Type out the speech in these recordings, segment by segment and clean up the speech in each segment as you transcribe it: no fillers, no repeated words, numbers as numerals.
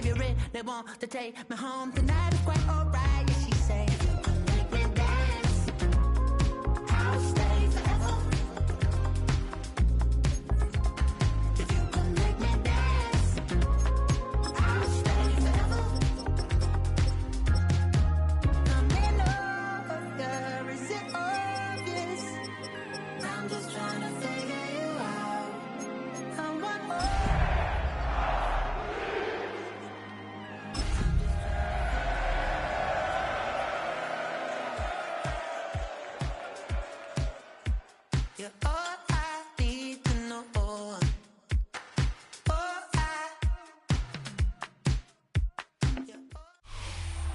you really want to take me home tonight, it's quite alright. Yeah, she say, if you can make me dance, I'll stay forever. If you can make me dance, I'll stay forever. I'm in love, girl, is it obvious? I'm just trying to figure you out. I want more. You're all I need to know.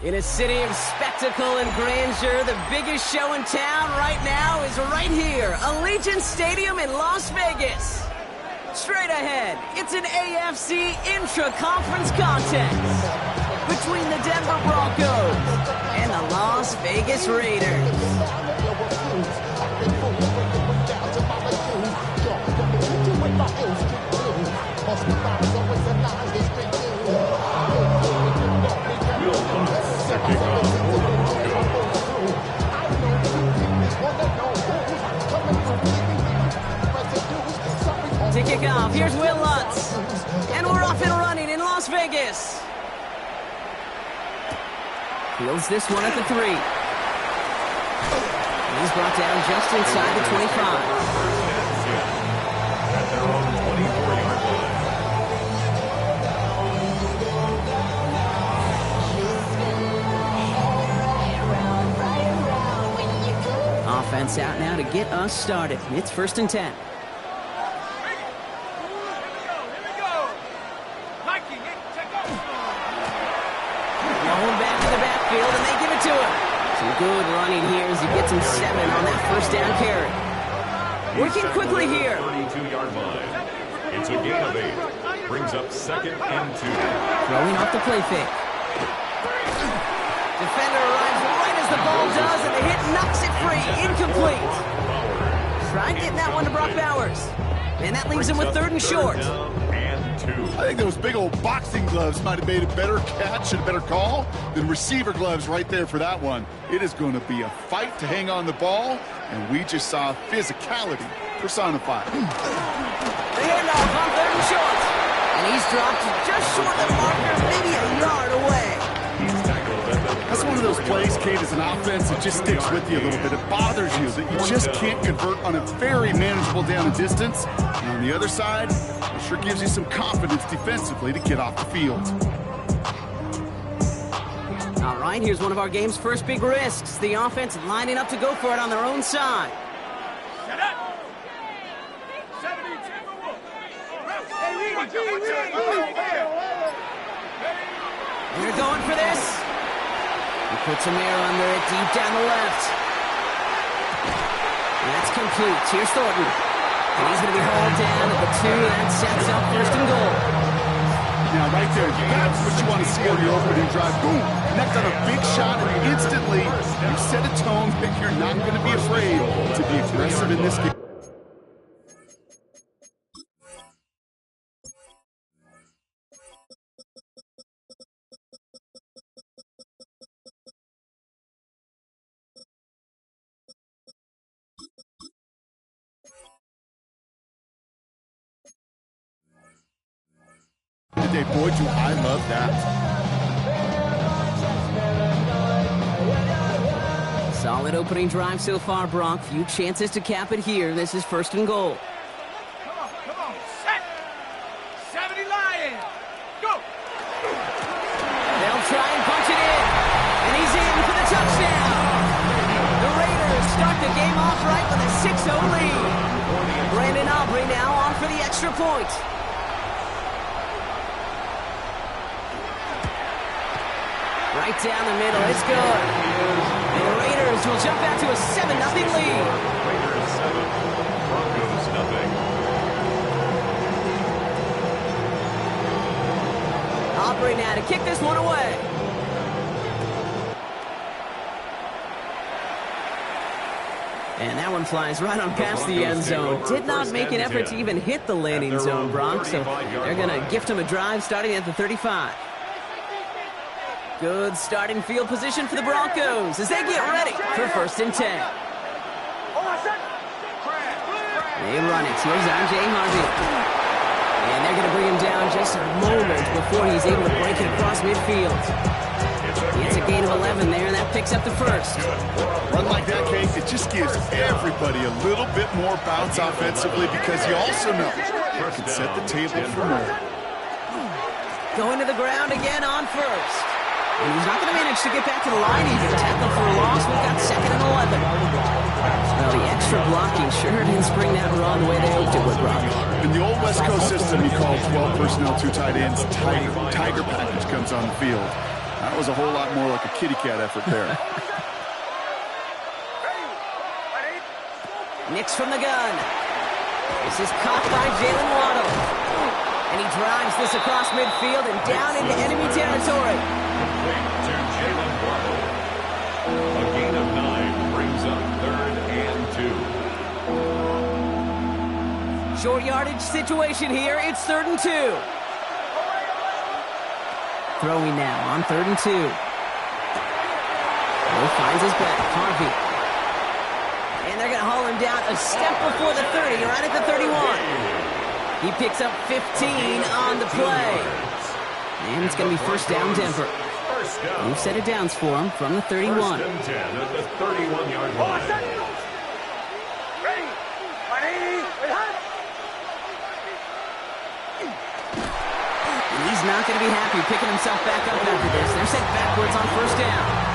In a city of spectacle and grandeur, the biggest show in town right now is right here, Allegiant Stadium in Las Vegas. Straight ahead, it's an AFC intra-conference contest between the Denver Broncos and the Las Vegas Raiders. To kick off, here's Will Lutz. And we're off and running in Las Vegas. Fields this one at the 3. And he's brought down just inside the 25. Offense out now to get us started. It's 1st and 10. Rolling back to the backfield, and they give it to him. Some good running here as he gets him 7 on that 1st down carry. Working quickly here. 32-yard line. It's a gain of 8. Brings up 2nd and 2. Throwing off the play fake. Defender arrives right as the ball does, and the hit knocks it free. Incomplete. Tried getting that one to Brock Bowers. And that leaves him with 3rd and short. I think those big old boxing gloves might have made a better catch and a better call than receiver gloves right there for that one. It is going to be a fight to hang on the ball, and we just saw physicality personified. The handoff on 3rd and short. And he's dropped just short of the marker, maybe a yard away. That's one of those plays, Kate, as an offense that just sticks with you a little bit. It bothers you that you just can't convert on a very manageable down and distance. And on the other side, it sure gives you some confidence defensively to get off the field. All right, here's one of our game's first big risks. The offense lining up to go for it on their own side. They're going for this. He puts a mirror under it deep down the left. And that's complete. Here's Thornton. And he's going to be hauled down at the 2. That sets up 1st and goal. Now, right there, that's what you want to see on your opening drive. Boom! Connect on a big shot, and instantly you set a tone that you're not going to be afraid to be aggressive in this game. Today, boy, do I love that. Solid opening drive so far, Brock. Few chances to cap it here. This is 1st and goal. Come on, set! 70 Lions! Go! They'll try and punch it in. And he's in for the touchdown. The Raiders start the game off right with a 6-0 lead. Brandon Aubrey now on for the extra point. Right down the middle, it's good. And the Raiders will jump out to a 7-0 lead. Raiders 7, Broncos 0. Aubrey now to kick this one away. And that one flies right on past the end zone. Did not make an effort to even hit the landing zone, Brock. So they're going to gift him a drive starting at the 35. Good starting field position for the Broncos as they get ready for 1st and 10. They run it. Here's R.J. Harvey. And they're going to bring him down just a moment before he's able to break it across midfield. It's a gain of 11 there, and that picks up the first. Run like that, Kate, it just gives everybody a little bit more bounce offensively because you also know you can set the table for more. Going to the ground again on first. And he's not going to manage to get back to the line even. Tackle for a loss. We've got 2nd and 11. Well, the extra blocking sure didn't spring that run the way they hoped it would, Brock. In the old West Coast system, you call 12 personnel, 2 tight ends, Tiger package comes on the field. That was a whole lot more like a kitty cat effort there. Nix from the gun. This is caught by Jalen Waddle. And he drives this across midfield and down into enemy territory. To Jalen Waddle. A gain of 9 brings up 3rd and 2. Short yardage situation here. It's 3rd and 2. Throwing now on 3rd and 2. Will finds his back. Harvey. And they're going to haul him down a step before the 30, right at the 31. He picks up 15 on the play. And it's going to be 1st down Denver. We've set it downs for him from the 31. 1st and 10 at the 31-yard line. He's not going to be happy picking himself back up after this. They're sent backwards on 1st down.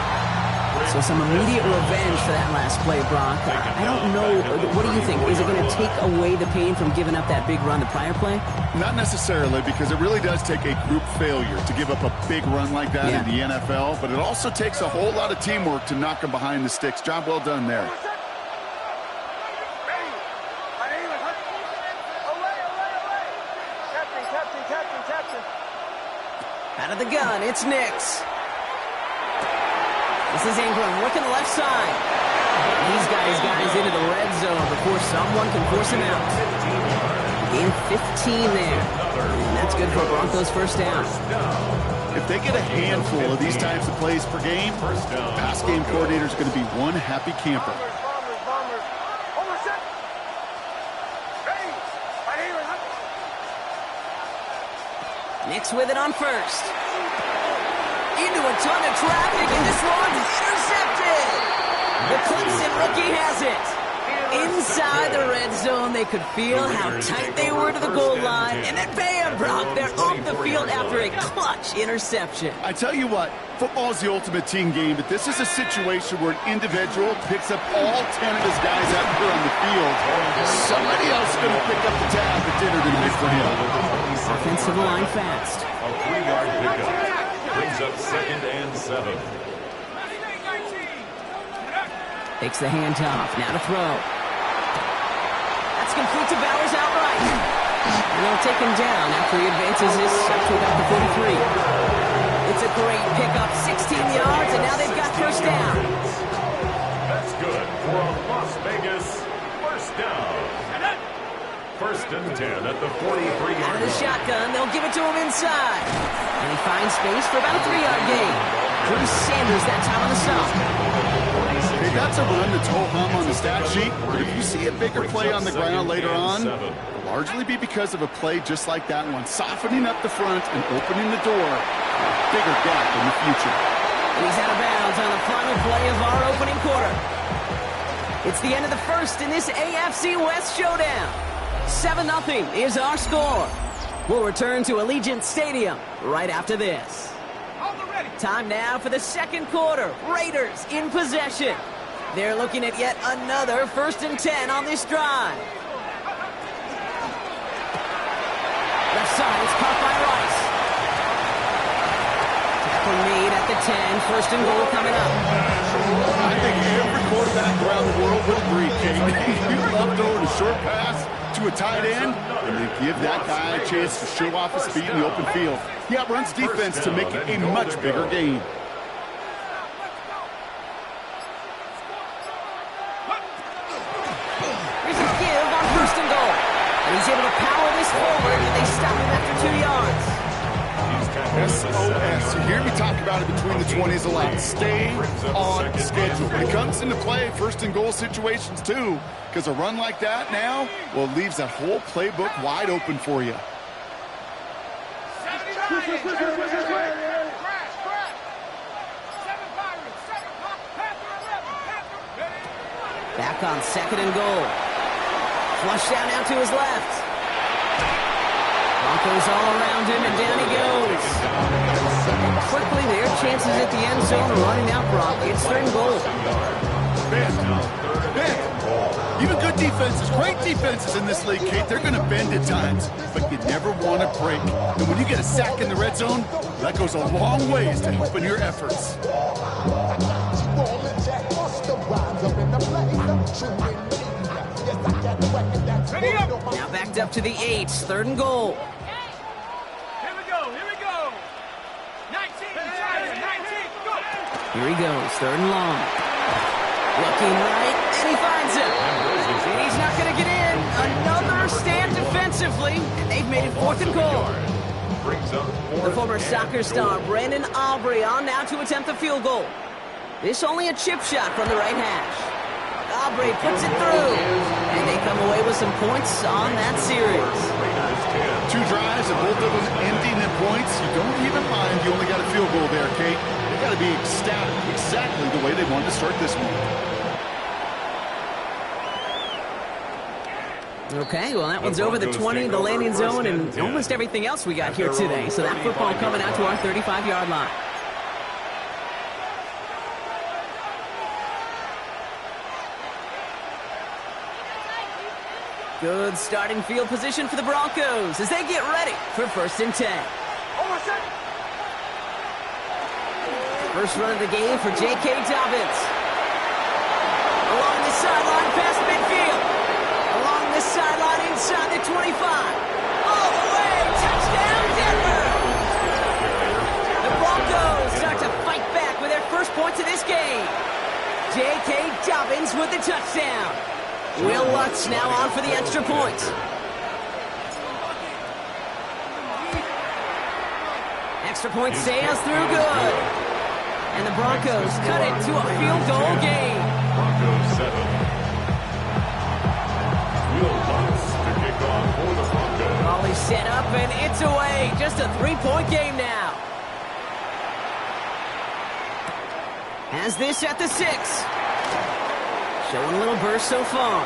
So some immediate revenge for that last play, Brock. I don't know. What do you think? Is it going to take away the pain from giving up that big run the prior play? Not necessarily, because it really does take a group failure to give up a big run like that in the NFL, but it also takes a whole lot of teamwork to knock them behind the sticks. Job well done there. Out of the gun, it's Nix. This is Ingram working the left side. These guys into the red zone before someone can force him out. Gain 15 there. And that's good for Broncos 1st down. If they get a handful of these types of plays per game, the pass game coordinator is going to be one happy camper. Nix with it on 1st. Into a ton of traffic, and this one's intercepted. The Clemson rookie has it. Inside the red zone, they could feel how tight they were to the goal line, and then bam, Brock, they're off the field after a clutch interception. I tell you what, football is the ultimate team game, but this is a situation where an individual picks up all 10 of his guys out here on the field. Somebody else is going to pick up the tab that did it in mid for him. Offensive line fast. A 3-yard pickup brings up 2nd and 7. Takes the handoff. Now to throw. That's complete to Bowers outright. And they'll take him down after he advances this up to about the 43. It's a great pickup. 16 yards, and now they've got 1st down. That's good for a Las Vegas 1st down. 1st and 10 at the 43-yard Out of the line. shotgun, they'll give it to him inside. And he finds space for about a 3-yard gain. Bruce Sanders that time on the stop. Hey, that's a run that's ho-hum on the stat sheet, but if you see a bigger play on the ground later on, it'll largely be because of a play just like that one, softening up the front and opening the door for a bigger gap in the future. And he's out of bounds on the final play of our opening quarter. It's the end of the 1st in this AFC West showdown. 7-0 is our score. We'll return to Allegiant Stadium right after this. Time now for the 2nd quarter. Raiders in possession. They're looking at yet another 1st and 10 on this drive. Left side is caught by Rice. Tackle made at the 10. 1st and goal coming up. I think every quarterback around the world would agree, Kate. You love throwing a short pass to a tight end and then give that guy a chance to show off his speed in the open field. He outruns defense to make it a much bigger gain. Here's a give on 1st and goal. And he's able to power this forward, and they stop him after 2 yards. He's tackled SOS. You hear me talk about it between the 20s a lot. Stay on schedule. When it comes into play, first and goal situations too, because a run like that now, well, it leaves that whole playbook wide open for you. Back on second and goal. Flush down now to his left. Broncos all around him, and down he goes. And quickly, their chances at the end zone are running out, Brock. It's third and goal. Ben. Even good defenses, great defenses in this league, Kate, they're going to bend at times, but you never want to break. And when you get a sack in the red zone, that goes a long ways to helping your efforts. Now backed up to the 8, third and goal. Here we go. 19, 19, go. Here he goes, third and long. Looking right, and he finds him. And he's not going to get in. Another stand defensively, and they've made it fourth and goal. The former soccer star, Brandon Aubrey, on now to attempt the field goal. This only a chip shot from the right hash. Aubrey puts it through, and they come away with some points on that series. 2 drives, and both of them ending in points. You don't even mind you only got a field goal there, Kate. They got to be ecstatic, exactly the way they wanted to start this one. Okay, well, that one's over the 20, the landing zone, and almost everything else we got here today. So that football coming out to our 35-yard line. Good starting field position for the Broncos as they get ready for first and 10. First run of the game for J.K. Dobbins. Along the sideline past midfield. Along the sideline inside the 25. All the way. Touchdown, Denver. The Broncos start to fight back with their first points of this game. J.K. Dobbins with the touchdown. Will Lutz now on for the extra point. Extra point sails through good. And the Broncos cut it to a field goal game. Broncos 7. Will Lutz to kick off for the Broncos. Ball is set up and it's away. Just a 3-point game now. Has this at the 6. Showing a little burst so far.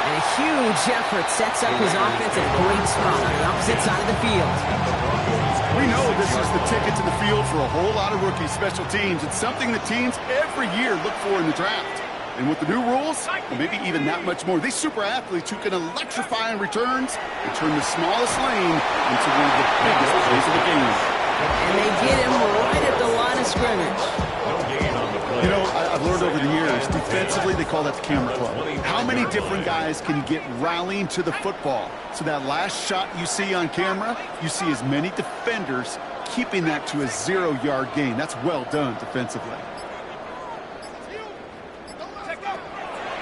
And a huge effort sets up his offense at a great spot on the opposite side of the field. We know this is the ticket to the field for a whole lot of rookie special teams. It's something that teams every year look for in the draft. And with the new rules, well, maybe even that much more, these super athletes who can electrify in returns and turn the smallest lane into one of the biggest plays of the game. And they get him right at the line of scrimmage. You know, I've learned over the years, defensively, they call that the camera club. How many different guys can you get rallying to the football? So that last shot you see on camera, you see as many defenders keeping that to a 0-yard gain. That's well done defensively.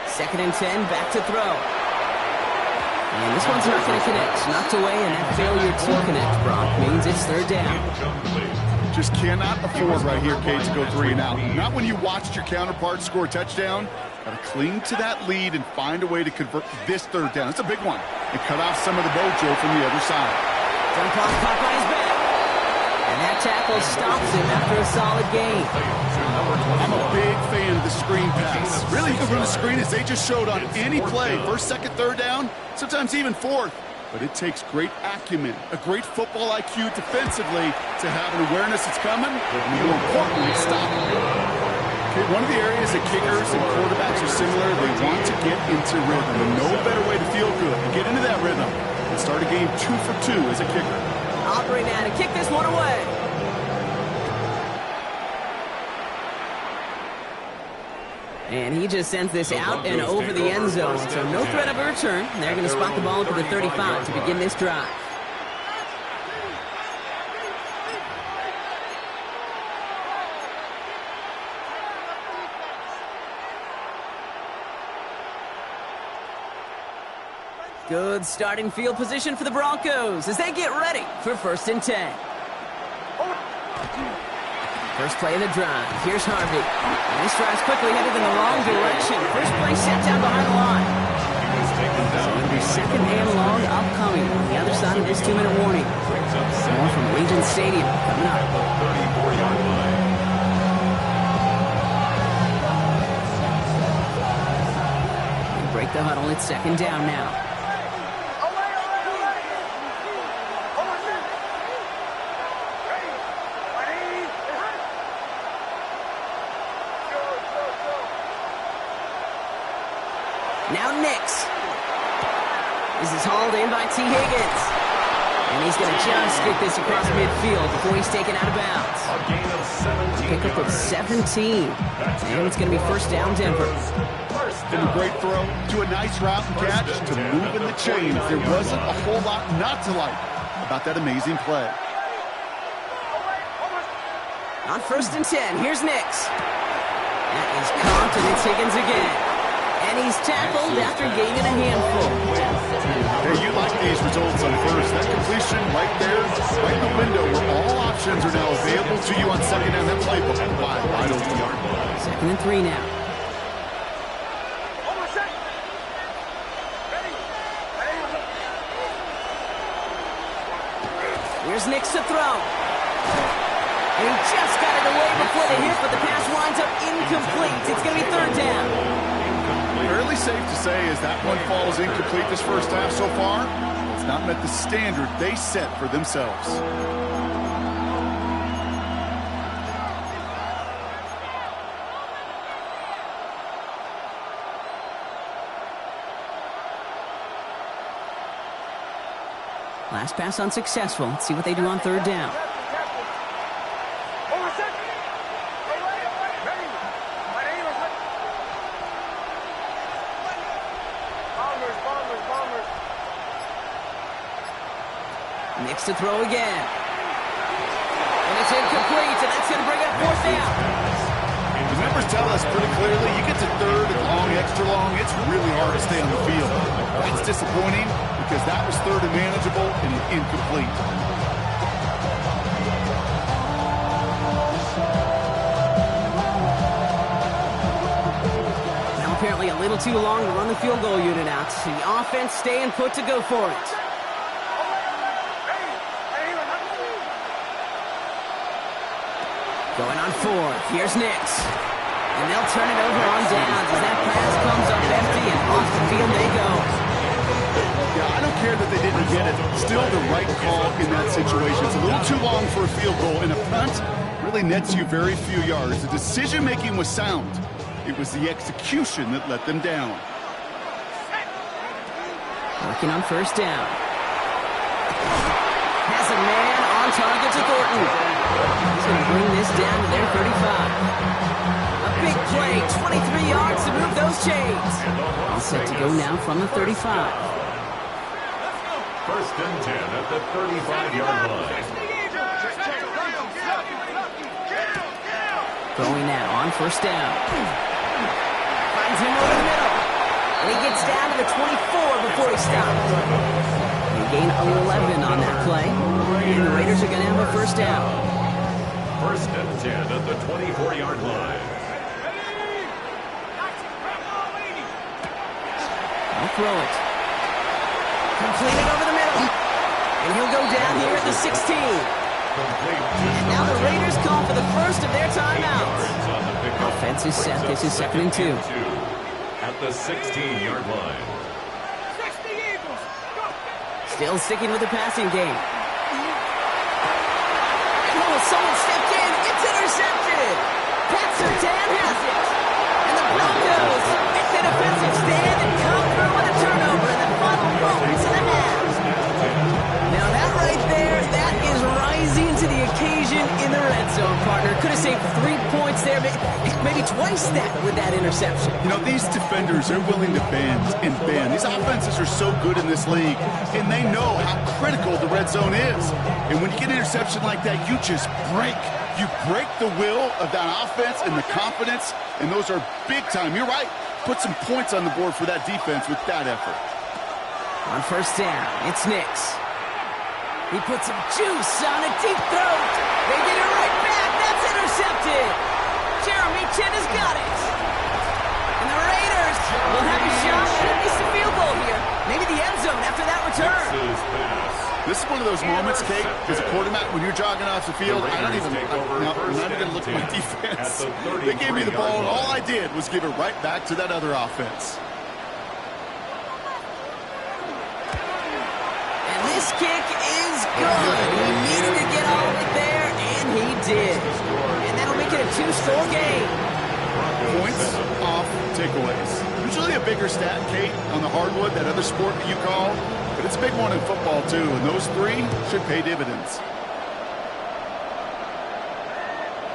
Second and 10, back to throw. And this one's not going to connect. Knocked away, and that failure to connect, Brock, means it's third down. Just cannot afford right here, Kate, to go 3 and out. Not when you watched your counterpart score a touchdown. Got to cling to that lead and find a way to convert this third down. It's a big one. And cut off some of the mojo from the other side. Jump off, caught by his back. And that tackle stops him after a solid gain. I'm a big fan of the screen pass. Really, you can run a screen as they just showed on any play. First, second, third down, sometimes even fourth. But it takes great acumen, a great football IQ defensively to have an awareness that's coming, and more importantly, stop it. Okay, one of the areas that kickers and quarterbacks are similar, they want to get into rhythm. And no better way to feel good and get into that rhythm and start a game 2 for 2 as a kicker. Aubrey now to kick this one away. And he just sends this out and over the end zone. So no threat of a return. They're going to spot the ball to the 35 to begin this drive. Good starting field position for the Broncos as they get ready for 1st and 10. First play of the drive. Here's Harvey. And he strides quickly, headed in the wrong direction. First play set down behind the line. So it'll be 2nd and long upcoming on the other side of this 2-minute warning. More from Allegiant Stadium coming up. They break the huddle. It's 2nd down now. Now Nix. This is hauled in by T. Higgins. And he's going to just get this across midfield before he's taken out of bounds. A gain of 17 Pick up of 17. And it's going to be 1st down Denver. From a great throw to a nice route and catch to moving the chains. There wasn't a whole lot not to like about that amazing play. On 1st and 10, here's Nix. That is caught, and it's Higgins again. And he's tackled after gaining a handful. Hey, you like these results on 1st. That completion right there, right in the window where all options are now available to you on 2nd down. That playbook wide open. 2nd and 3 now. Here's Nix to throw. And he just got it away before the hit, but the pass winds up incomplete. It's going to be 3rd down. Fairly safe to say as that one falls incomplete this 1st half so far, it's not met the standard they set for themselves. Last pass unsuccessful. Let's see what they do on 3rd down. Nix to throw again. And it's incomplete, and that's going to bring up 4th down. The numbers tell us pretty clearly, you get to 3rd and long, extra long, it's really hard to stay on the field. That's disappointing because that was 3rd and manageable and incomplete. Now apparently a little too long to run the field goal unit out. The offense staying put to go for it. Going on 4th. Here's Nix. And they'll turn it over on downs as that pass comes up empty and off the field they go. Yeah, I don't care that they didn't get it. Still the right call in that situation. It's a little too long for a field goal, and a punt really nets you very few yards. The decision-making was sound. It was the execution that let them down. Working on 1st down. Has a man on target to Thornton. He's going to bring this down to their 35. A big play, 23 yards to move those chains. All set to go now from the 35. 1st and 10 at the 35-yard line. Going now on 1st down. Finds him over the middle. And he gets down to the 24 before he stops. They gain 11 on that play. And the Raiders are going to have a 1st down. 1st and 10 at the 24-yard line. I'll throw it. Completed over the middle. And he'll go down here at the 16. And now the Raiders call for the first of their timeouts. Offense is set. This is 2nd and 2. At the 16-yard line. Still sticking with the passing game. Someone stepped in. It's intercepted. Pat Surtain has it. And the Broncos make the defensive stand and come through with a turnover in the final moments of the half. Now that right there, that is rising to the occasion in the red zone, partner. Could have saved 3 points there, maybe twice that with that interception. You know, these defenders are willing to bend and bend. These offenses are so good in this league, and they know how critical the red zone is. And when you get an interception like that, you just break. You break the will of that offense and the confidence, and those are big time. You're right. Put some points on the board for that defense with that effort. On first down, it's Nix. He puts some juice on a deep throat. They get it right back. That's intercepted. Jeremy Chin has got it. And the Raiders will have a shot at least a field goal here. Maybe the end zone after that return. This is one of those moments, Kate, as a quarterback, when you're jogging off the field, I'm not even going to look at my defense. They gave me the ball, and all I did was give it right back to that other offense. And this kick is good. He needed to get all of it there, and he did. And that'll make it a two-score game. Points off takeaways. Usually a bigger stat, Kate, on the hardwood, that other sport that you call. But it's a big one in football, too, and those three should pay dividends.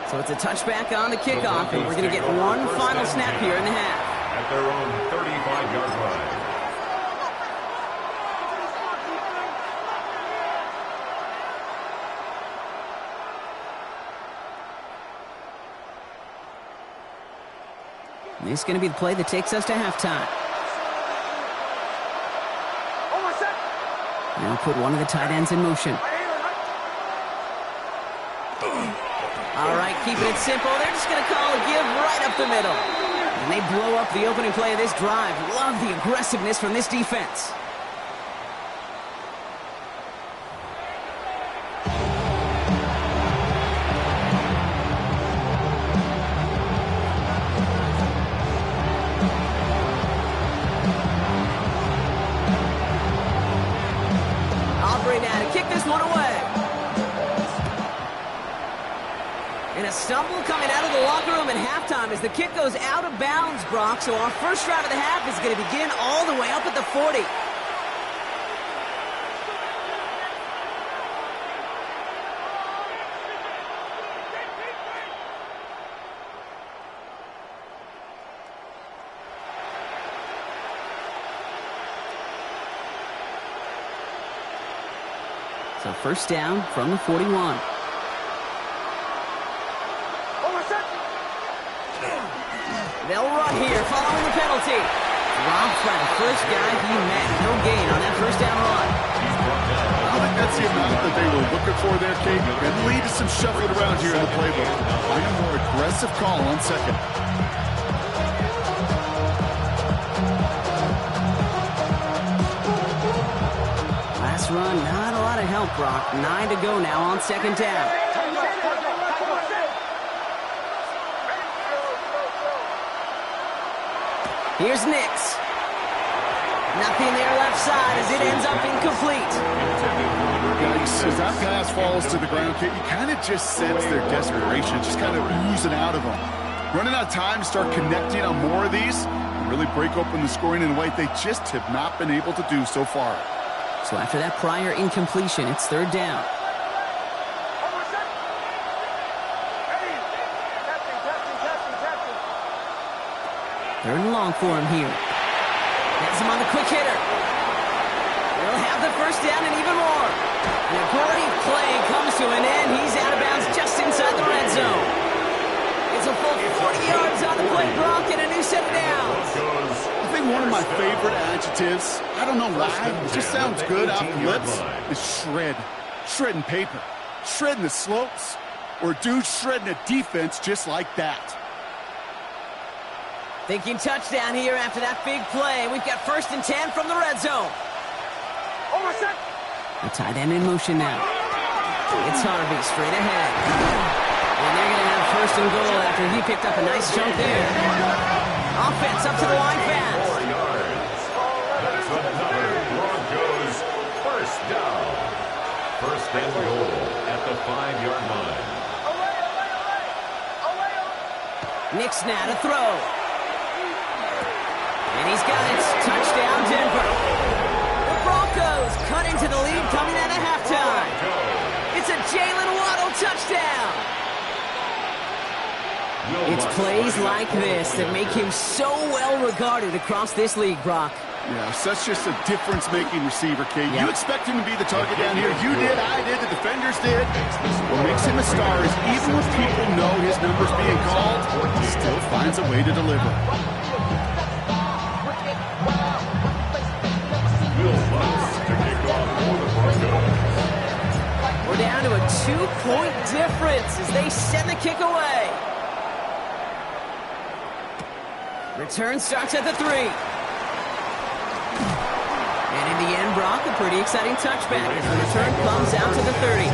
So it's a touchback on the kickoff, and we're going to get one final snap here in the half. At their own 35-yard line. And this is going to be the play that takes us to halftime. Now put one of the tight ends in motion. All right, keeping it simple. They're just going to call a give right up the middle. And they blow up the opening play of this drive. Love the aggressiveness from this defense. Stumble coming out of the locker room at halftime as the kick goes out of bounds, Brock. So our first drive of the half is going to begin all the way up at the 40. So first down from the 41. They'll run here following the penalty. Dropped by the first guy he met. No gain on that first down run. I think that's the amount that they were looking for there, Kate. And lead to some shuffling around here in the playbook. Find a more aggressive call on second. Last run, not a lot of help, Brock. 9 to go now on second down. Here's Nix. Nothing there left side as it ends up incomplete. As that pass falls to the ground, Kate, you kind of just sense their desperation, just kind of oozing out of them. Running out of time to start connecting on more of these and really break open the scoring in a way they just have not been able to do so far. So after that prior incompletion, it's third down. Third and long for him here. Gets him on the quick hitter. They'll have the first down and even more. And a great play comes to an end. He's out of bounds just inside the red zone. It's a full 40 yards on the play, Brock, and a new set of downs. I think one of my favorite adjectives, I don't know why, it just sounds good off the lips, is shred. Shredding paper. Shredding the slopes. Or a dude shredding a defense just like that. Thinking touchdown here after that big play. We've got 1st and 10 from the red zone. The tight end in motion now. It's Harvey straight ahead. And they're going to have 1st and goal after he picked up a nice chunk there. Offense up to the line fast. 4 yards. That's another Broncos first down. 1st and goal at the 5-yard line. Nix now to throw. And he's got it. Touchdown, Denver. The Broncos cut into the lead coming out of halftime. It's a Jalen Waddle touchdown. It's plays like this that make him so well regarded across this league, Brock. Yeah, such just a difference-making receiver, Kate. You expect him to be the target down here. You did, I did, the defenders did. What makes him a star is even when people know his number's being called, he still finds a way to deliver. Will down to a 2-point difference as they send the kick away. Return starts at the 3. And in the end, Brock, a pretty exciting touchback as the return comes out to the 30.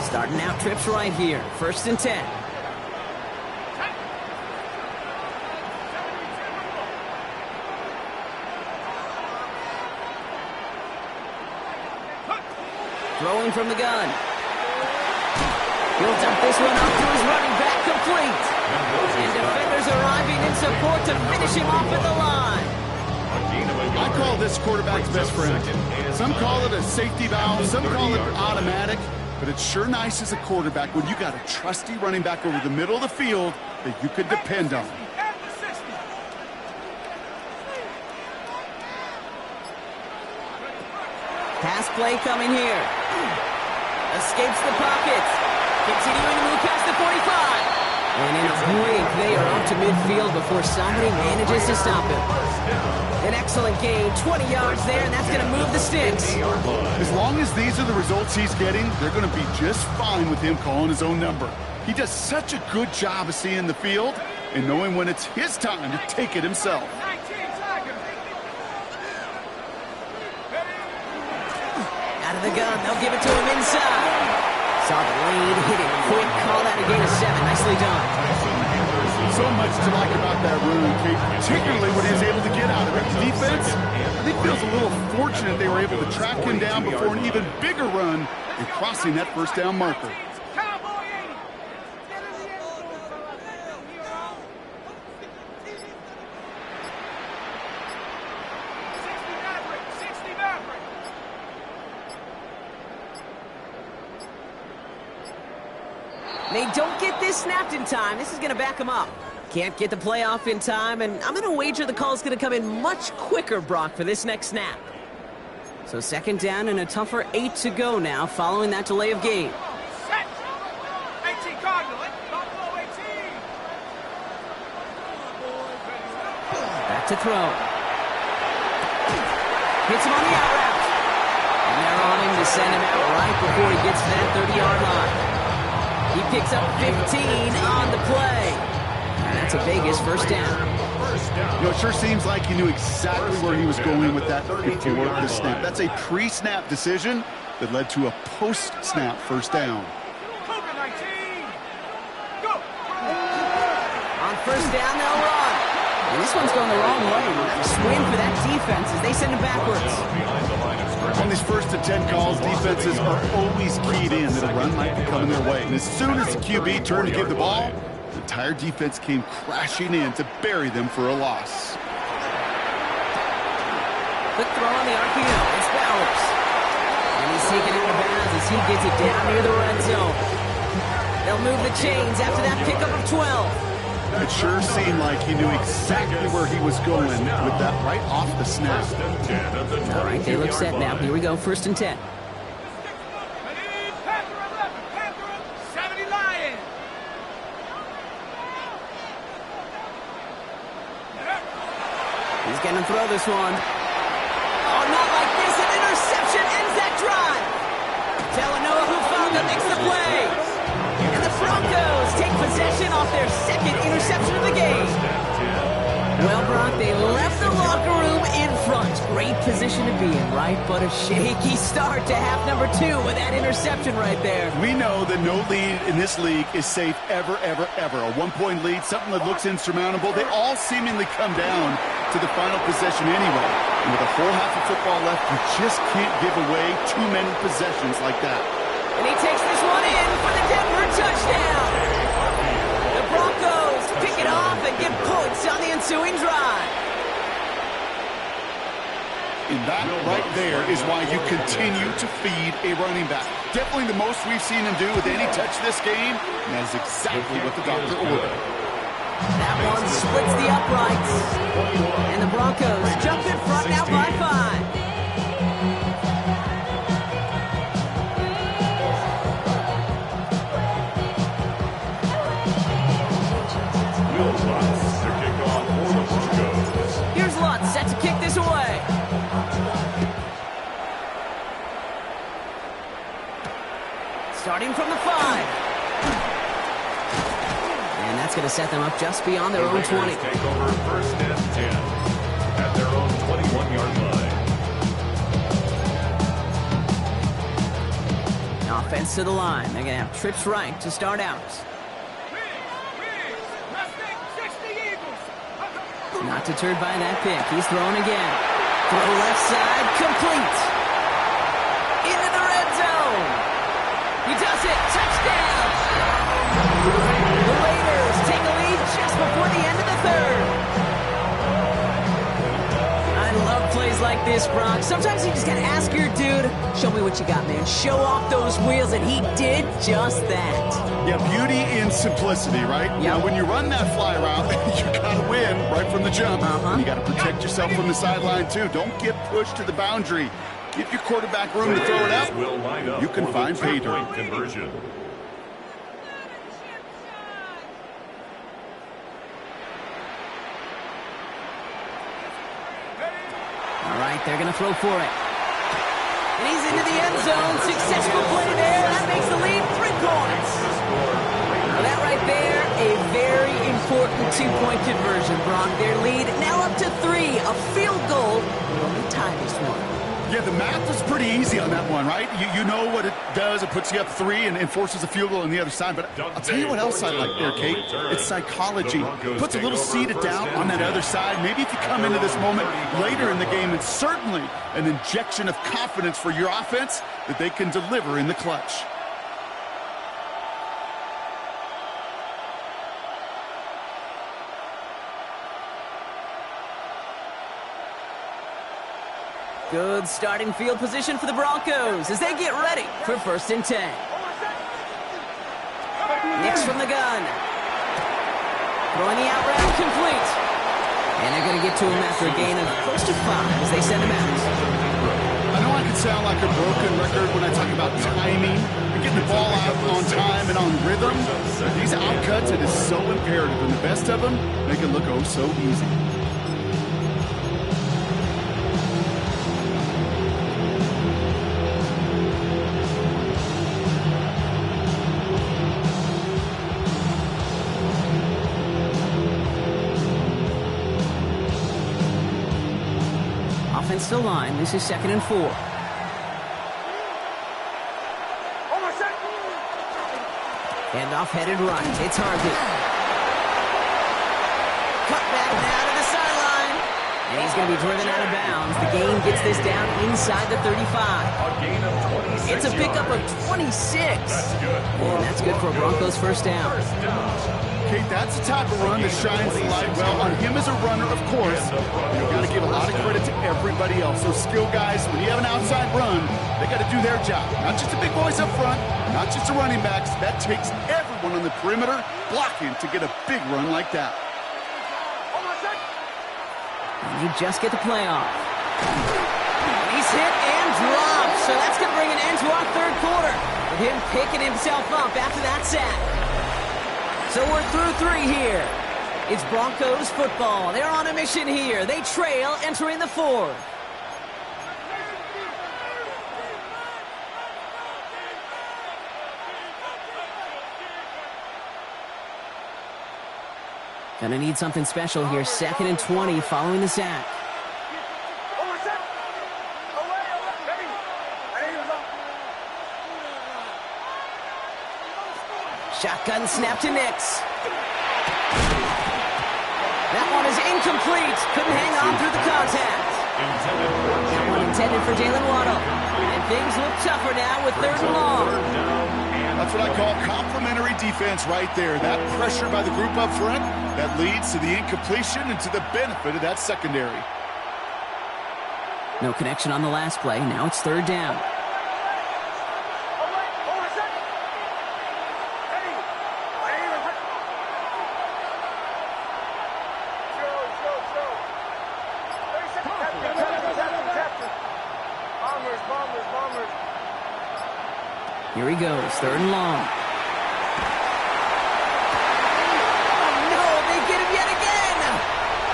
Starting out trips right here. 1st and 10. Throwing from the gun. He'll dump this one off to his running back, complete. And defenders arriving in support to finish him off at the line. I call this quarterback's best friend. Some call it a safety valve, some call it automatic, but it's sure nice as a quarterback when you got a trusty running back over the middle of the field that you could depend on. Pass play coming here. Escapes the pockets. Continuing to move past the 45. And in a blink, they are up to midfield before somebody manages to stop him. An excellent gain, 20 yards there, and that's going to move the sticks. As long as these are the results he's getting, they're going to be just fine with him calling his own number. He does such a good job of seeing the field and knowing when it's his time to take it himself. Out of the gun, they'll give it to him inside. Saw the lane, hit it quick, call that a gain of 7. Nicely done. So much to like about that run, Kate, particularly what he was able to get out of it. The defense, I think, feels a little fortunate they were able to track him down before an even bigger run in crossing that 1st down marker. They don't get this snapped in time. This is going to back them up. Can't get the play off in time, and I'm going to wager the call is going to come in much quicker, Brock, for this next snap. So 2nd down and a tougher 8 to go now following that delay of game. Set. 18 Cardinal. Buffalo 18. Back to throw. Hits him on the out route. And they're on him to send him out right before he gets to that 30-yard line. He picks up 15 on the play. And that's a Vegas 1st down. You know, it sure seems like he knew exactly where he was going with that before the snap. That's a pre-snap decision that led to a post-snap 1st down. Cobra 19. Go. On 1st down, they'll run. And this one's going the wrong way. Nice win for that defense as they send him backwards. On these 1st and 10 calls, defenses are always keyed in that a run might be coming their way. And as soon as the QB turned to give the ball, the entire defense came crashing in to bury them for a loss. Quick throw on the RPO. It's Bowers. And he's taken out of bounds as he gets it down near the red zone. They'll move the chains after that pickup of 12. It sure seemed like he knew exactly where he was going with that right off the snap. All right, they look set now. Here we go, 1st and 10. Panther 11. Panther 70 Lions. He's going to throw this one. Oh, not like this. An interception ends that drive. Talanoa Hufanga makes the play. And the Broncos take possession off their 2nd interception of the game. Well, Brock, they left the locker room in front. Great position to be in, right? But a shaky start to half number 2 with that interception right there. We know that no lead in this league is safe ever, ever, ever. A 1-point lead, something that looks insurmountable. They all seemingly come down to the final possession anyway. And with a whole half of football left, you just can't give away too many possessions like that. And he takes this one in for the Denver touchdown. The Broncos pick it off and get points on the ensuing drive. And that right there is why you continue to feed a running back. Definitely the most we've seen him do with any touch this game, and that is exactly what the doctor ordered. That one splits the uprights. And the Broncos jump in front now by 5. Here's Lutz set to kick this away. starting from the 5. And that's going to set them up just beyond their own 20. Take over first and 10 at their own 21-yard line. Offense to the line. They're going to have trips right to start out. Not deterred by that pick. He's throwing again. Throw left side, complete. Into the red zone. He does it. Touchdown. The Raiders take a lead just before the end of the third. I love plays like this, Brock. Sometimes you just got to ask your dude, show me what you got, man. Show off those wheels, and he did just that. Yeah, beauty in simplicity, right? Yeah. Now, when you run that fly route, you got to win right from the jump. And you got to protect yourself from the sideline, too. Don't get pushed to the boundary. Give your quarterback room to throw it up. You can find pay dirt. Conversion. All right, they're going to throw for it. And he's into the end zone. Successful play there. That makes the lead 3 points. Well, that right there, a very important 2-point conversion, Brock. Their lead now up to 3. A field goal will only tie this one. Yeah, the math is pretty easy on that one, right? You know what it does. It puts you up 3 and forces a field goal on the other side. But I'll tell you what else I like there, Kate. It's psychology. Puts a little seed of doubt on that other side. Maybe if you come into this moment later in the game, it's certainly an injection of confidence for your offense that they can deliver in the clutch. Good starting field position for the Broncos as they get ready for first and 10. Nix from the gun. Throwing the out route complete. And they're going to get to him after a gain of close to 5 as they send him out. I know I can sound like a broken record when I talk about timing and getting the ball out on time and on rhythm. But these outcuts, it is so imperative. And the best of them make it look oh so easy. Offense to line. This is 2nd and 4. Handoff headed right. It's Harvey. Cut back now to the sideline. And he's going to be driven out of bounds. The gain gets this down inside the 35. A gain of 26 It's a pickup of 26. That's good. And that's good for a Broncos first down. First down. Kate, that's the type of run that shines the light well on him as a runner, of course. You've got to give a lot of credit to everybody else. Those skill guys, when you have an outside run, they got to do their job. Not just the big boys up front, not just the running backs. That takes everyone on the perimeter blocking to get a big run like that. And you just get the play off. He's hit and dropped. So that's going to bring an end to our third quarter with him picking himself up after that sack. So we're through 3 here. It's Broncos football. They're on a mission here. They trail entering the 4th. Gonna need something special here. 2nd and 20 following the sack. Shotgun snap to Nix. That one is incomplete. Couldn't hang on through the contact. That one intended for Jalen Waddle. And things look tougher now with 3rd and long. That's what I call complimentary defense right there. That pressure by the group up front, that leads to the incompletion and to the benefit of that secondary. No connection on the last play. Now it's 3rd down. Here he goes, 3rd and long. Oh, no, they get him yet again.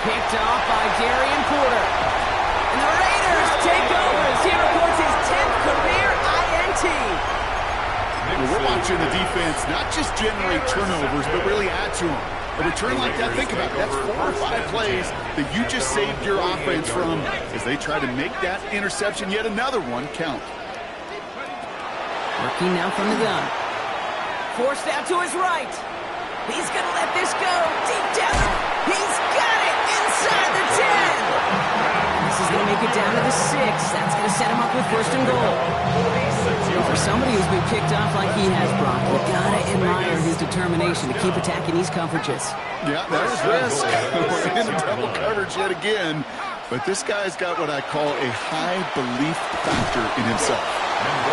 Picked off by Darian Porter. And the Raiders take over as he records his 10th career INT. We're defense not just generate turnovers, but really add to them. A return like that, think about it, that's 4 or 5 plays that you just saved your offense from as they try to make that interception, yet another one, count. Working now from the gun. Forced out to his right. He's going to let this go. Deep down. He's got it inside the 10. This is going to make it down to the 6. That's going to set him up with 1st and goal. For somebody who's been kicked off like he has, Brock, you got to admire his determination to keep attacking these coverages. Yeah, there's risk. We're in a double coverage yet again. But this guy's got what I call a high belief factor in himself.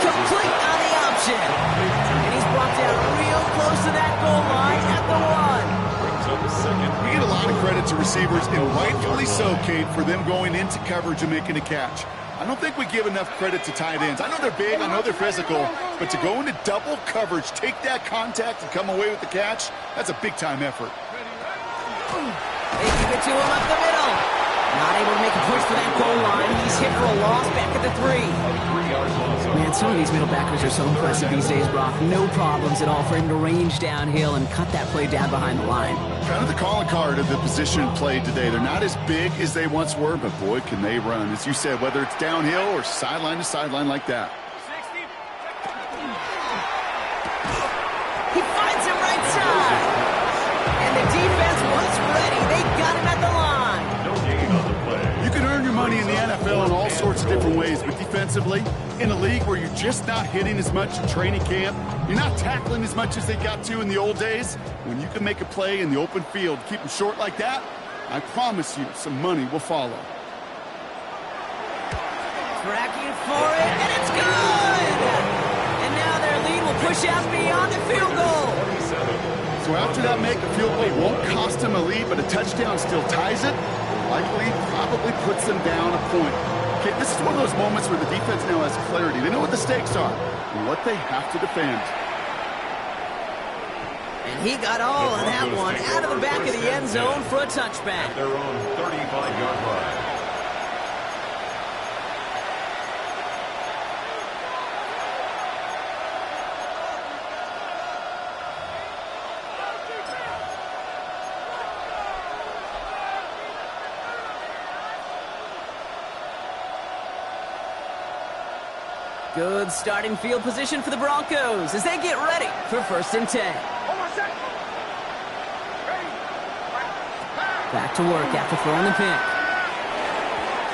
Complete on the option. And he's brought down real close to that goal line at the 1. We get a lot of credit to receivers, and rightfully so, Kate, for them going into coverage and making a catch. I don't think we give enough credit to tight ends. I know they're big, I know they're physical, but to go into double coverage, take that contact, and come away with the catch, that's a big-time effort. They give it to him up the middle. Not able to make a push for that goal line. He's hit for a loss back at the 3. Man, some of these middle backers are so impressive these days, Brock. No problems at all for him to range downhill and cut that play down behind the line. Kind of the calling card of the position played today. They're not as big as they once were, but boy, can they run. As you said, whether it's downhill or sideline to sideline like that. He finds him right side. And the defense was ready. They got him at the line. You can earn your money in the NFL in all sorts of different ways, but defensively, in a league where you're just not hitting as much in training camp, you're not tackling as much as they got to in the old days, when you can make a play in the open field, keep them short like that, I promise you some money will follow. Tracking for it, and it's good! And now their lead will push out beyond the field goal. So after that make, a field goal won't cost them a lead, but a touchdown still ties it. Likely, probably puts them down a point. Okay, this is one of those moments where the defense now has clarity. They know what the stakes are and what they have to defend. And he got all of that one out of the back of the end zone for a touchback. At their own 35-yard line. Good starting field position for the Broncos as they get ready for 1st and 10. Back to work after throwing the pick.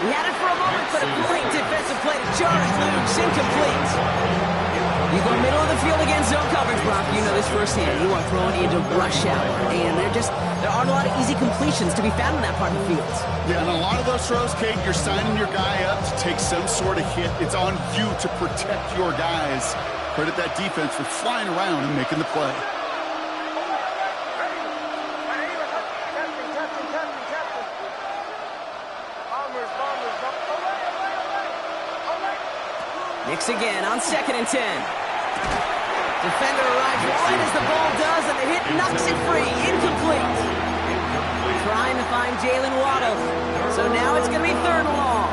He had it for a moment, but a great defensive play to jar it loose, incomplete. You go middle of the field against zone coverage, Brock. You know this firsthand. You are thrown into rush hour, and there aren't a lot of easy completions to be found in that part of the field. Yeah, and a lot of those throws, Kate, you're signing your guy up to take some sort of hit. It's on you to protect your guys. Credit that defense for flying around and making the play. Knicks again on 2nd and 10. Defender arrives right as the ball does, and the hit knocks it free. Incomplete. Trying to find Jalen Waddle. So now it's going to be 3rd and long.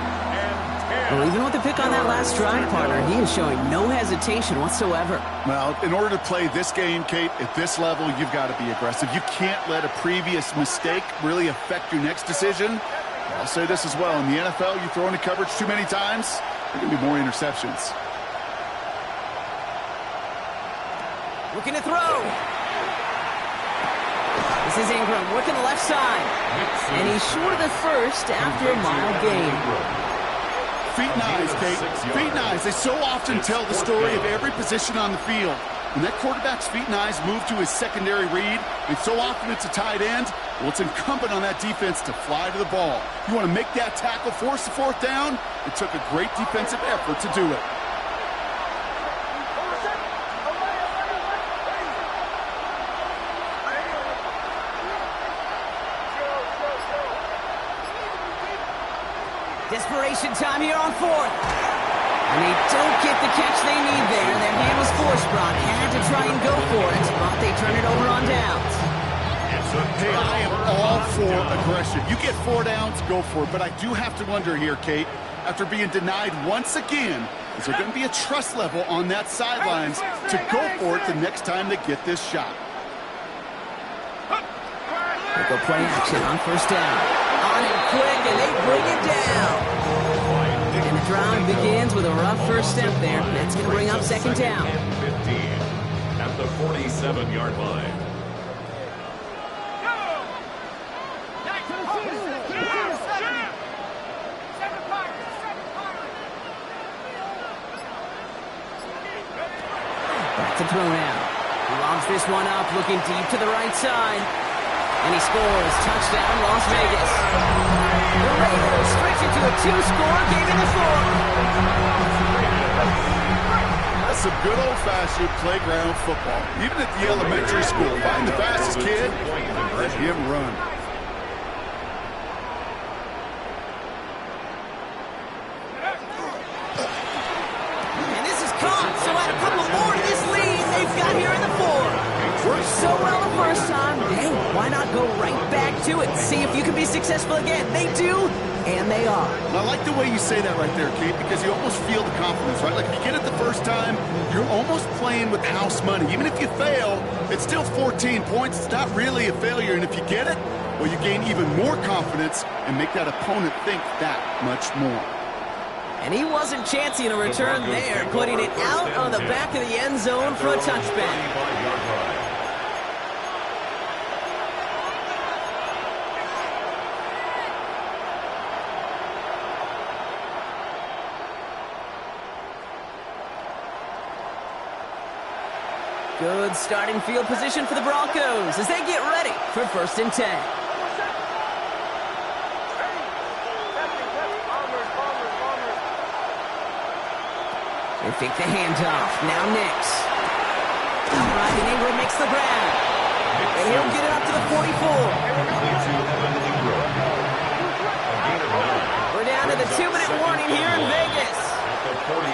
Well, even with the pick on that last drive, partner, he is showing no hesitation whatsoever. Well, in order to play this game, Kate, at this level, you've got to be aggressive. You can't let a previous mistake really affect your next decision. I'll say this as well. In the NFL, you throw into coverage too many times, there are going to be more interceptions. Looking to throw. This is Ingram working the left side. And he's short of the first after a mile gain. Feet and eyes, Kate. Feet and eyes. They so often tell the story of every position on the field. When that quarterback's feet and eyes move to his secondary read, and so often it's a tight end, well, it's incumbent on that defense to fly to the ball. You want to make that tackle, force the 4th down? It took a great defensive effort to do it. Desperation time here on 4th. And they don't get the catch they need there. Their hand was forced, Brock. Had to try and go for it, but they turn it over on downs. Hey, I am all for aggression. You get 4 downs, go for it. But I do have to wonder here, Kate, after being denied once again, is there going to be a trust level on that sidelines to go for it the next time they get this shot. They go play action on first down. On it quick, and they bring it down. And the drive begins with a rough first step there. That's going to bring up second down. 15 at the 47-yard line. Back to throw now. He lobs this one up, looking deep to the right side. And he scores. Touchdown, Las Vegas. The Raiders stretch it to a 2-score, gaining the 4. That's some good old-fashioned playground football. Even at the elementary school, find the fastest kid, let him run. And this is caught, so add a couple more to this lead they've got here in the 4. Worked so well the first time, hey, why not go right back to it? See if you can be successful again. They do, and they are. I like the way you say that right there, Kate, because you almost feel the confidence, right? Like if you get it the first time, you're almost playing with house money. Even if you fail, it's still 14 points. It's not really a failure, and if you get it, well, you gain even more confidence and make that opponent think that much more. And he wasn't chancing a return there, putting it out on the back of the end zone for a touchback. Good starting field position for the Broncos as they get ready for 1st and 10. They fake the handoff. Now Nix. Outright, and Ingram makes the grab. And he'll get it up to the 44. We're down to the 2-minute warning here in Vegas.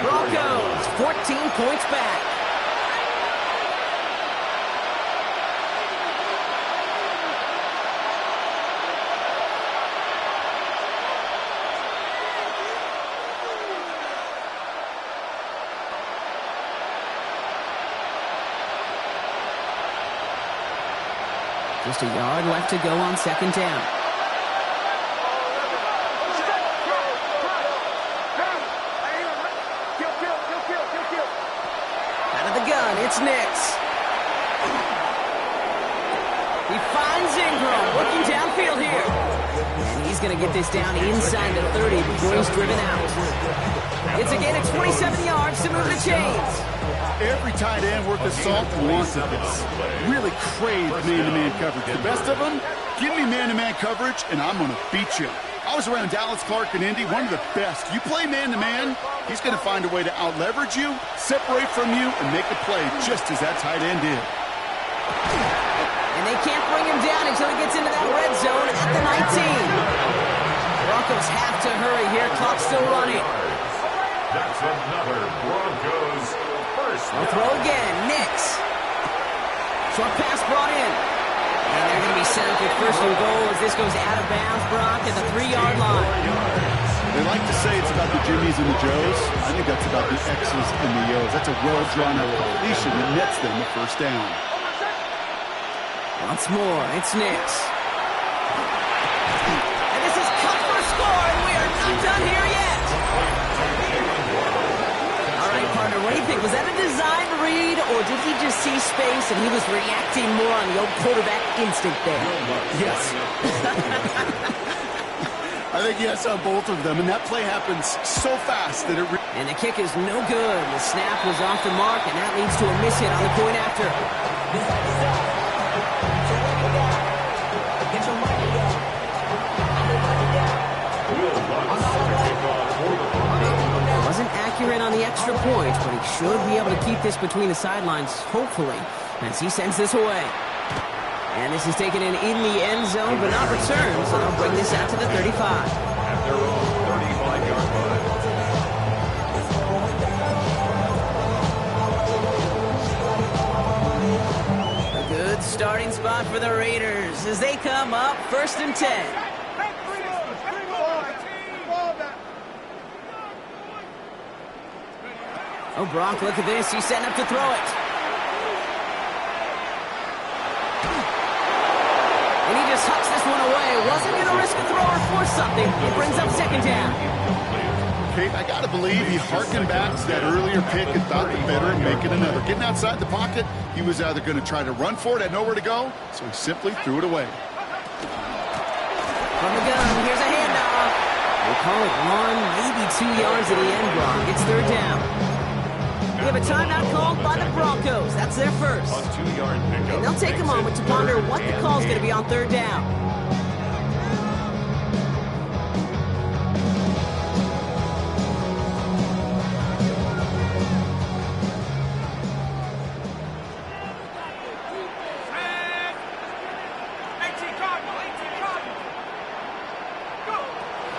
Broncos, 14 points back. Just a yard left to go on 2nd down. Out of the gun, it's Nix. He finds Ingram, looking downfield here. And he's going to get this down inside the 30 before he's driven out. It's a gain of 27 yards to move the chains. Every tight end worth his salt wants this. Really crave man-to-man coverage. The best of them, give me man-to-man coverage, and I'm going to beat you. I was around Dallas Clark and Indy, one of the best. You play man-to-man, he's going to find a way to out-leverage you, separate from you, and make a play just as that tight end did. And they can't bring him down until he gets into that red zone at the 19. Broncos have to hurry here. Clock still running. That's another Broncos first. They'll throw again. Nix. Short pass brought in. And they're going to be set up with 1st and goal as this goes out of bounds, Brock, at the 3-yard line. They like to say it's about the Jimmies and the Joes. I think that's about the X's and the O's. That's a well-drawn-out completion that nets them the 1st down. Once more, it's Nix. And this is cut for a score, and we are not done here yet. All right, partner, what do you think? Was that a design read, or did he just see space and he was reacting more on the old quarterback instinct there? Yes. I think yes on both of them, and that play happens so fast that it... And the kick is no good. The snap was off the mark, and that leads to a miss hit on the point after. Wasn't accurate on the extra points, but he should be able to keep this between the sidelines, hopefully, as he sends this away. And this is taken in the end zone, but not returned, so they'll bring this out to the 35. At their own 35-yard line. A good starting spot for the Raiders as they come up 1st and 10. Oh, Brock, look at this. He's setting up to throw it. And he just hucks this one away. Wasn't going to risk a throw or force something. It brings up second down. Kate, I got to believe he harkened back to that earlier pick and thought the better and make it another. Getting outside the pocket, he was either going to try to run for it, had nowhere to go, so he simply threw it away. From the gun, here's a handoff. We'll call it 1, maybe 2 yards at the end, Brock. It's third down. We have a timeout called by the Broncos. That's their first. A 2-yard pickup. And they'll take a moment to ponder what the call's going to be on third down.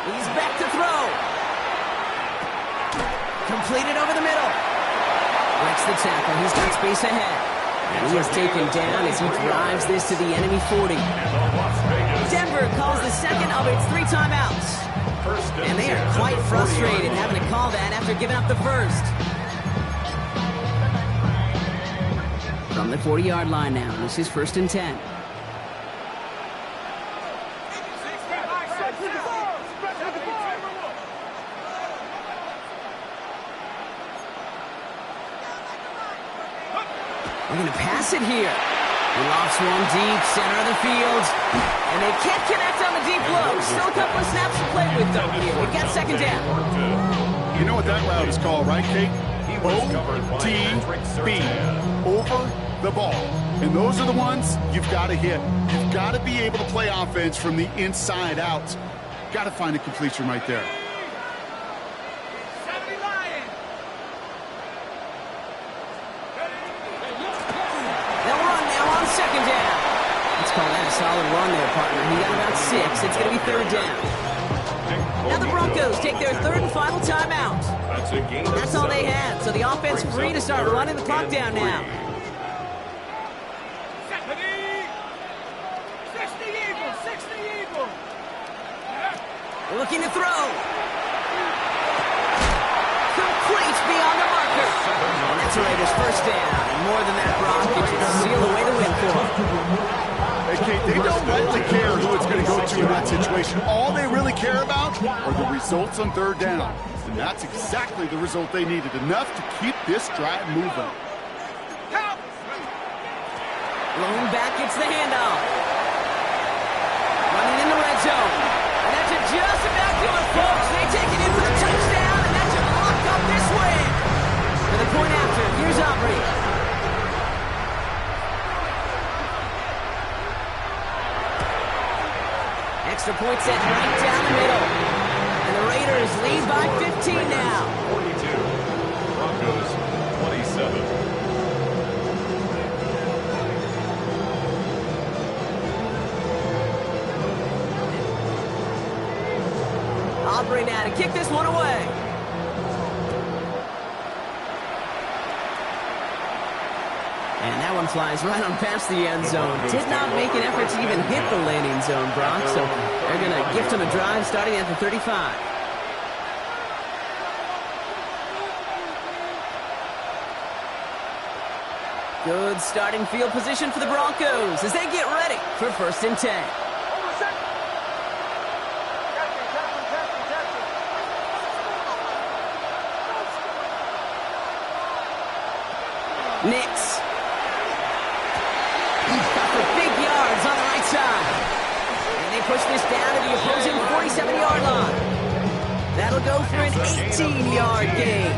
He's back to throw. Completed over the middle. Breaks the tackle. He's got space ahead. And he is taken down as he drives this to the enemy 40. Denver calls the second of its 3 timeouts. And they are quite frustrated having to call that after giving up the first. From the 40-yard line now, this is 1st and 10. We're going to pass it here. He lofts one deep, center of the field. And they can't connect on the deep low. Still a couple of snaps to play with, though, here. We've got second down. You know what that route is called, right, Kate? OTB. Over the ball. And those are the ones you've got to hit. You've got to be able to play offense from the inside out. Got to find a completion right there. Second down. Let's call that a solid run there, partner. He got about 6. It's going to be third down. Now the Broncos take their third and final timeout. That's all they had, so the offense free to start running the clock down now. 60 Eagles. Looking to throw. Complete beyond the marker. And that's a Raiders first down. And more than that, Brock, it should seal away the win for them. Hey, Kate, they don't really care who it's going to go to in that situation. All they really care about are the results on third down. And that's exactly the result they needed. Enough to keep this drive moving. Lone back gets the handoff. Running in the red zone. And that should just about do it, folks. They take it in for the touchdown, and that should lock up this win. For the point after, here's Aubrey. Extra point set right down the middle. And the Raiders lead by 15 now. 42. Broncos 27. Aubrey now to kick this one away. And that one flies right on past the end zone. Did not make an effort to even hit the landing zone, Brock. So they're going to gift him a drive starting at the 35. Good starting field position for the Broncos as they get ready for 1st and 10. Nix. For big yards on the right side. And they push this down to the opposing 47-yard line. That'll go for an 18-yard gain.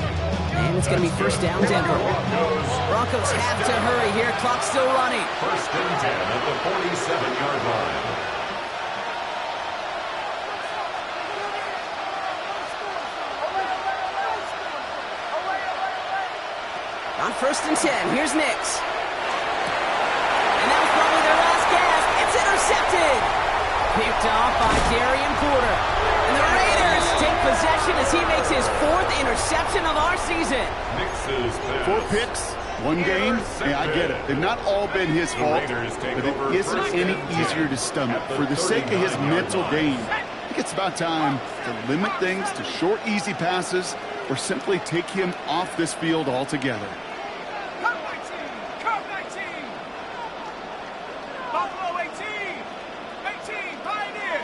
And it's going to be first down, Denver. Broncos have to hurry here. Clock's still running. 1st and 10 at the 47-yard line. On 1st and 10, here's Nix. And that was probably their last gasp. It's intercepted. Picked off by Darian Porter. And the Raiders take possession as he makes his 4th interception of our season. 4 picks, 1 game. Yeah, I get it. They've not all been his fault, but it isn't any easier to stomach. For the sake of his mental game, I think it's about time to limit things to short, easy passes, or simply take him off this field altogether. Come 19! Come 19! Buffalo 18! 18, Pioneer!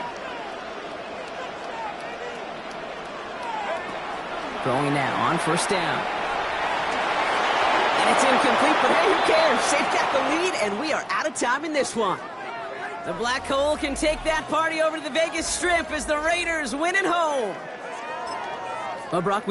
Throwing now on first down. And it's incomplete, but hey, who cares? They've got the lead, and we are out of time in this one. The Black Hole can take that party over to the Vegas Strip as the Raiders win at home. Well, Brock.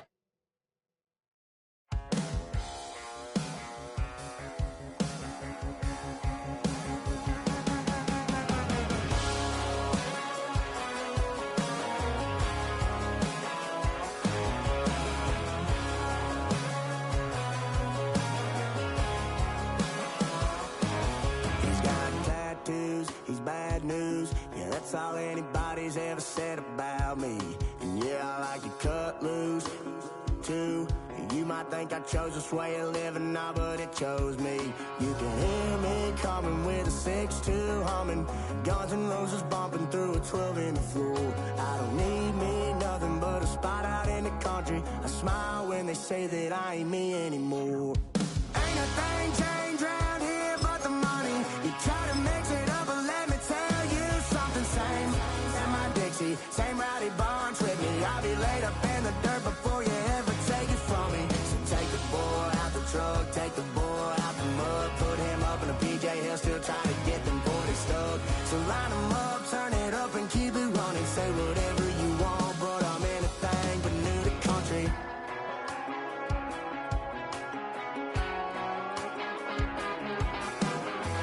He's bad news, yeah, that's all anybody's ever said about me. And yeah, I like to cut loose, too. You might think I chose this way of living now, but it chose me. You can hear me coming with a 6-2 humming, Guns N' Roses bumping through a 12 in the floor. I don't need me nothing but a spot out in the country. I smile when they say that I ain't me anymore. Ain't a thing changed round here but the money. You try to mix it up, but let me tell you something. Same in my Dixie, same rowdy barn with me. I'll be laid up in the dirt before you ever take it from me. So take the boy out the truck, take the boy out the mud, put him up in a PJ Hill, still trying to get them 40 stuck. So line them up, turn it up and keep it running. Say whatever you want, but I'm anything but new to country.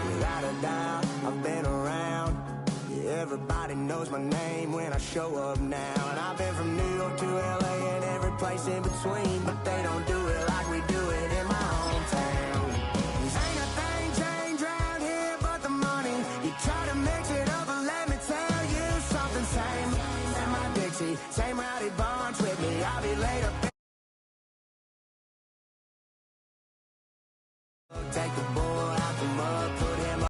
Without a doubt, I've been around. Yeah, everybody knows my name when I show up now. And I've been from New York to LA and every place in between, but they don't do it like we do it in my hometown. Ain't a thing changed round here but the money. You try to mix it up, but let me tell you something. Same in my Dixie, same rowdy bonds with me. I'll be laid up. Take the